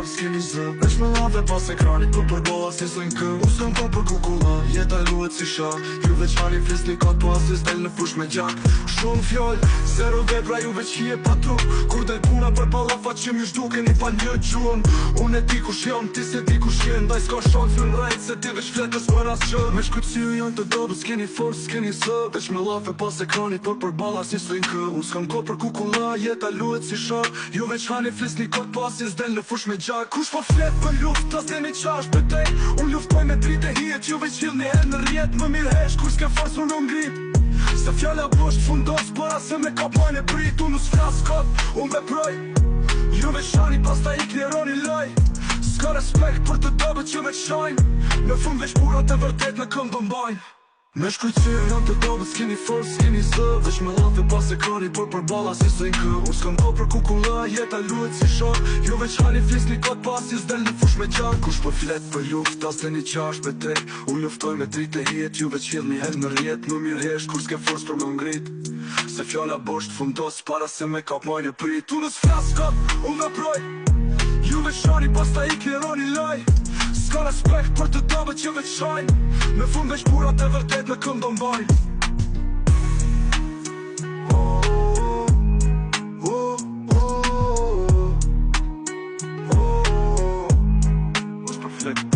forë s'keni zë. Veç me lave pas ekranit për përbolla si s'lojnë kë. U s'kam ko për kukulla, jeta luet si shak. Ju veç hani flisni kot po asis del në fush me gjak. Shumë fjoll, zero vepra ju veç hije pa trup. Kur del puna për pallafat që mi zhdukeni pa një gjuhën. Unë e di kush jam, ti se di kush jen. Daj s'ka shok fën rejt se ti veç fletës për as që. Me shkutësiu janë të dobu s'keni forë s'keni zë. Veç me lave pas ekranit për përballa si s'lojnë kë. Unë s'kam ko për kukulla, jeta luet si shak. Ju veç hani flisni kot po asis del në fush me gjak. Kush po flet për luft, as deni qash për tej. Unë luftoj me dritë e hijet, ju veç hill një herë në rjet. Më mirë hesh, kur s'ke forës unë ngrit. Se fjalla bosht fundos, para se me kapojnë e prit. Unë s'flas kot, unë veproj. Ju veç shani, pas ta ik një roni loj. S'ka respekt për të dobet që veç shajnë. Në fund veç burat e vërtet në këmë bëmbajnë. Me shkryqyr janë të dobet, s'keni forë, s'keni zë. Veç me lafe pas ekrani për përballa si s'lojnë kë. Unë s'kam ko për kukulla, jeta luet si shok. Ju veç hani flisni kot pas si s'del në fush me gjak. Kush po flet për luft, as deni qash për tej. Unë luftoj me dritë e hijet, ju veç hill një herë në rjet. Më mirë hesh, kur s'ke forës për më ngrit. Se fjalla bosht fundos, para se me kap majnë e prit. Unë s'flas kot, unë veproj. Ju veç hani, pas ta ik një roni loj. S'ka respekt për të dobet që veç shajnë. Me fund veç burat e vërtet në këmë do mbajnë. Ush për flek.